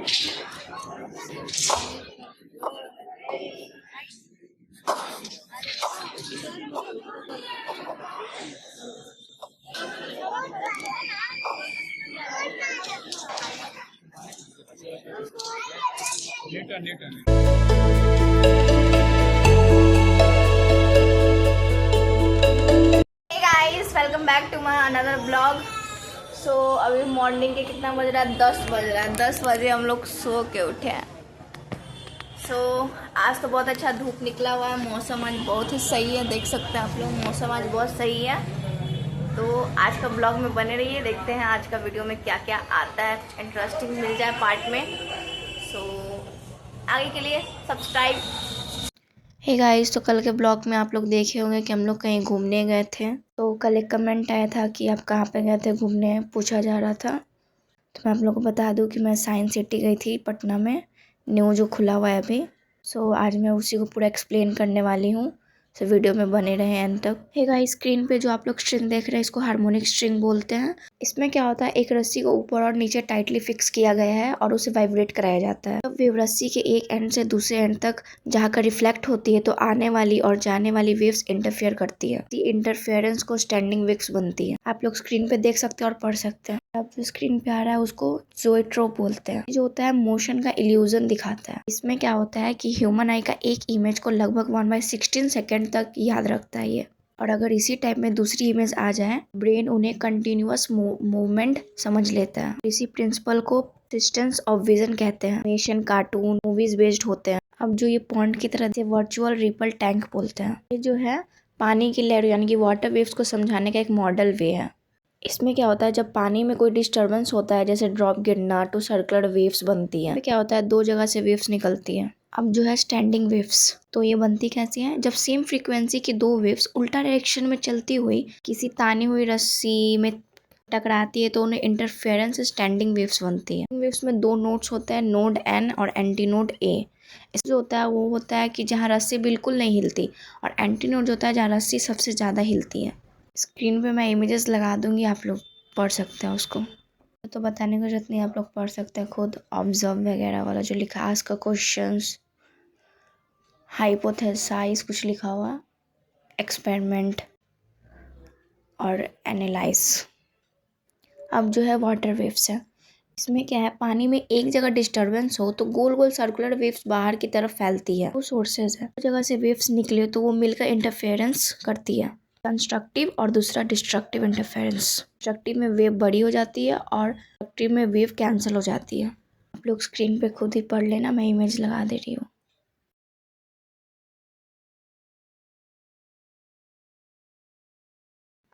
Guys, welcome back to my another blog. So अभी morning के कितना बज रहा है? 10 बज रहा है। 10 बजे हम लोग सो के उठे हैं। आज तो बहुत अच्छा धूप निकला हुआ है। मौसम आज बहुत ही सही है, देख सकते हैं आप लोग। मौसम आज बहुत सही है। तो आज का ब्लॉग में बने रहिए, देखते हैं आज का वीडियो में क्या क्या आता है, इंटरेस्टिंग मिल जाए पार्ट में। आगे के लिए सब्सक्राइब। हे गाइस, तो कल के ब्लॉग में आप लोग देखे होंगे कि हम लोग कहीं घूमने गए थे। तो कल एक कमेंट आया था कि आप कहाँ पे गए थे घूमने, पूछा जा रहा था। तो मैं आप लोगों को बता दूं कि मैं साइंस सिटी गई थी, पटना में, न्यू जो खुला हुआ है अभी। आज मैं उसी को पूरा एक्सप्लेन करने वाली हूँ। वीडियो में बने रहे एंड तक। हे गाइस, स्क्रीन पे जो आप लोग स्ट्रिंग देख रहे हैं, इसको हार्मोनिक स्ट्रिंग बोलते हैं। इसमें क्या होता है, एक रस्सी को ऊपर और नीचे टाइटली फिक्स किया गया है और उसे वाइब्रेट कराया जाता है। तब वेव रस्सी के एक एंड से दूसरे एंड तक जहाँ का रिफ्लेक्ट होती है, तो आने वाली और जाने वाली वेव्स इंटरफेयर करती है। इंटरफेरेंस को स्टैंडिंग वेव्स बनती है। आप लोग स्क्रीन पे देख सकते हैं और पढ़ सकते हैं। अब जो स्क्रीन पे आ रहा है उसको ज़ोइट्रोप बोलते हैं। जो होता है मोशन का इल्यूजन दिखाता है। इसमें क्या होता है कि ह्यूमन आई का एक इमेज को लगभग 1/16 सेकेंड तक याद रखता है ये। और अगर इसी टाइप में दूसरी इमेज आ जाए, ब्रेन उन्हें कंटिन्यूअस मूवमेंट समझ लेता है। इसी प्रिंसिपल को डिस्टेंस ऑफ विजन कहते हैं। एनिमेशन, कार्टून, मूवीज बेस्ड होते हैं। अब जो ये पॉन्ड की तरह से वर्चुअल रिपल टैंक बोलते हैं। ये जो है पानी की लहर यानी कि वाटर वेव्स को समझाने का एक मॉडल वे है। इसमें क्या होता है, जब पानी में कोई डिस्टर्बेंस होता है, जैसे ड्रॉप गिरना, तो सर्कुलर वेव्स बनती हैं। क्या होता है, दो जगह से वेव्स निकलती हैं। अब जो है स्टैंडिंग वेव्स, तो ये बनती कैसी हैं? जब सेम फ्रीक्वेंसी की दो वेव्स उल्टा डायरेक्शन में चलती हुई किसी तानी हुई रस्सी में टकराती है, तो उन्हें इंटरफेरेंस स्टैंडिंग वेव्स बनती है। वेव्स में दो नोड्स होते हैं, नोड एन और एंटी नोड ए। इसमें जो होता है वो होता है कि जहाँ रस्सी बिल्कुल नहीं हिलती, और एंटी नोड जो होता है जहाँ रस्सी सबसे ज़्यादा हिलती है। स्क्रीन पे मैं इमेजेस लगा दूंगी, आप लोग पढ़ सकते हैं उसको। तो बताने की जरूरत नहीं, आप लोग पढ़ सकते हैं खुद। ऑब्जर्व वगैरह वाला जो लिखा, आस्क का क्वेश्चंस, हाइपोथेसाइज कुछ लिखा हुआ, एक्सपेरिमेंट और एनालाइज। अब जो है वाटर वेव्स है। इसमें क्या है, पानी में एक जगह डिस्टर्बेंस हो तो गोल गोल सर्कुलर वेव्स बाहर की तरफ फैलती है। वो सोर्सेज है। एक जगह से वेव्स निकले तो वो मिलकर इंटरफेरेंस करती है, कंस्ट्रक्टिव और दूसरा डिस्ट्रक्टिव इंटरफेरेंस। डिस्ट्रक्टिव में वेव बड़ी हो जाती है और कंस्ट्रक्टिव में वेव कैंसिल हो जाती है। आप लोग स्क्रीन पे खुद ही पढ़ लेना, मैं इमेज लगा दे रही हूँ।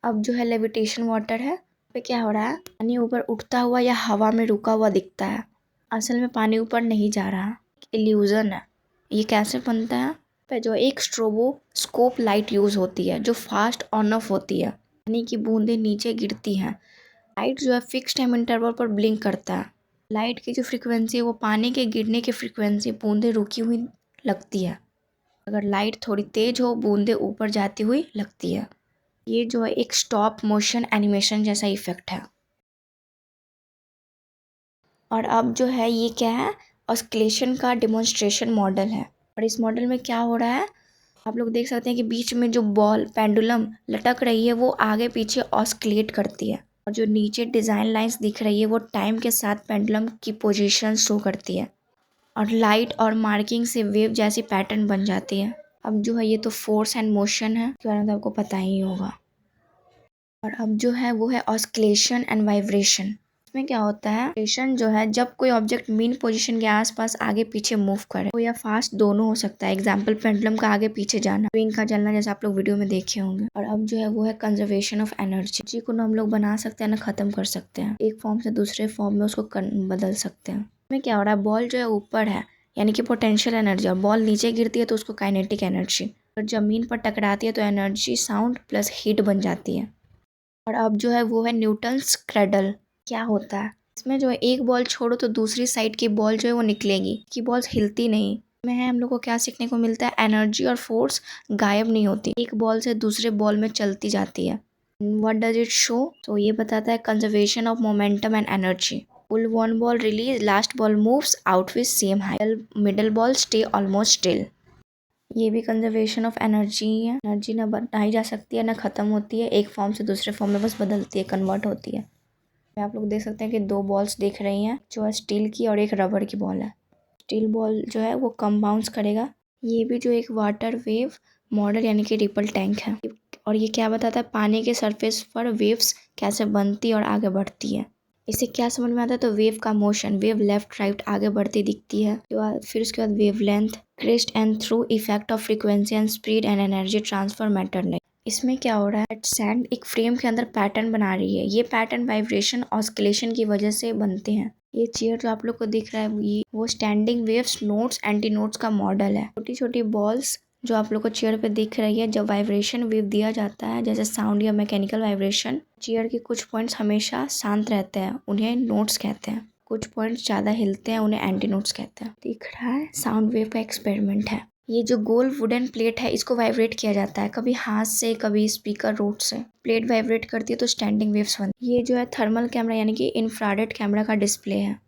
अब जो है लेविटेशन वाटर है। पे क्या हो रहा है, पानी ऊपर उठता हुआ या हवा में रुका हुआ दिखता है। असल में पानी ऊपर नहीं जा रहा, इल्यूजन है। ये कैसे बनता है? पे जो एक स्ट्रोबोस्कोप लाइट यूज होती है, जो फास्ट ऑन ऑफ होती है। पानी की बूंदें नीचे गिरती हैं। लाइट जो है फिक्स टाइम इंटरवल पर ब्लिंक करता है। लाइट की जो फ्रीक्वेंसी है वो पानी के गिरने की फ्रीक्वेंसी, बूंदें रुकी हुई लगती है। अगर लाइट थोड़ी तेज हो, बूंदें ऊपर जाती हुई लगती है। ये जो है एक स्टॉप मोशन एनिमेशन जैसा इफेक्ट है। और अब जो है ये क्या है, ऑस्किलेशन का डिमॉन्स्ट्रेशन मॉडल है। और इस मॉडल में क्या हो रहा है, आप लोग देख सकते हैं कि बीच में जो बॉल पेंडुलम लटक रही है वो आगे पीछे ऑस्किलेट करती है। और जो नीचे डिज़ाइन लाइंस दिख रही है वो टाइम के साथ पेंडुलम की पोजीशन शो करती है। और लाइट और मार्किंग से वेव जैसी पैटर्न बन जाती है। अब जो है ये तो फोर्स एंड मोशन है, इसके बारे में तो आपको पता ही होगा। और अब जो है वो है ऑस्किलेशन एंड वाइब्रेशन। इसमें क्या होता है, वाइब्रेशन जो है जब कोई ऑब्जेक्ट मीन पोजीशन के आसपास आगे पीछे मूव करे, तो या फास्ट दोनों हो सकता है। एग्जांपल पेंडुलम का आगे पीछे जाना, स्प्रिंग का चलना, जैसे आप लोग वीडियो में देखे होंगे। और अब जो है वो है कंजर्वेशन ऑफ एनर्जी को ना हम लोग बना सकते हैं ना खत्म कर सकते हैं, एक फॉर्म से दूसरे फॉर्म में उसको बदल सकते हैं। इसमें क्या हो रहा है, बॉल जो है ऊपर है यानी कि पोटेंशियल एनर्जी, और बॉल नीचे गिरती है तो उसको काइनेटिक एनर्जी। और जमीन पर टकराती है तो एनर्जी साउंड प्लस हीट बन जाती है। और अब जो है वो है न्यूटन्स क्रेडल। क्या होता है, इसमें जो है एक बॉल छोड़ो तो दूसरी साइड की बॉल जो है वो निकलेगी, कि बॉल्स हिलती नहीं। में है हम लोग को क्या सीखने को मिलता है, एनर्जी और फोर्स गायब नहीं होती, एक बॉल से दूसरे बॉल में चलती जाती है। What does it show? तो ये बताता है conservation of momentum and energy. Pull one ball release, last ball moves out with same height, middle ball stay almost still. ये भी कंजर्वेशन ऑफ एनर्जी है। एनर्जी ना बढ़ाई जा सकती है ना ख़त्म होती है, एक फॉर्म से दूसरे फॉर्म में बस बदलती है, कन्वर्ट होती है। आप लोग देख सकते हैं कि 2 बॉल्स दिख रही हैं, जो है स्टील की और एक रबड़ की बॉल है। स्टील बॉल जो है वो कम बाउंस करेगा। ये भी जो एक वाटर वेव मॉडल यानी कि रिपल टैंक है, और ये क्या बताता है, पानी के सरफेस पर वेव्स कैसे बनती और आगे बढ़ती है। इससे क्या समझ में आता है, तो वेव का मोशन, वेव लेफ्ट राइट आगे बढ़ती दिखती है। फिर उसके बाद wave length, crest and through effect of frequency and speed and energy transfer matter नहीं। इसमें क्या हो रहा है, सैंड एक फ्रेम के अंदर पैटर्न बना रही है। ये पैटर्न वाइब्रेशन ऑस्किलेशन की वजह से बनते हैं। ये चेयर जो आप लोग को दिख रहा है ये वो standing waves notes anti notes का मॉडल है। छोटी छोटी बॉल्स जो आप लोग को चेयर पे दिख रही है, जब वाइब्रेशन वेव दिया जाता है जैसे साउंड या मैकेनिकल वाइब्रेशन, चेयर के कुछ पॉइंट्स हमेशा शांत रहते हैं, उन्हें नोट्स कहते हैं। कुछ पॉइंट्स ज़्यादा हिलते हैं, उन्हें एंटी नोट्स कहते हैं। दिख रहा है साउंड वेव का एक्सपेरिमेंट है। ये जो गोल वुडन प्लेट है इसको वाइब्रेट किया जाता है, कभी हाथ से कभी स्पीकर रोड से। प्लेट वाइब्रेट करती है तो स्टैंडिंग वेव्स बनती है। ये जो है थर्मल कैमरा यानी कि इंफ्रारेड कैमरा का डिस्प्ले है।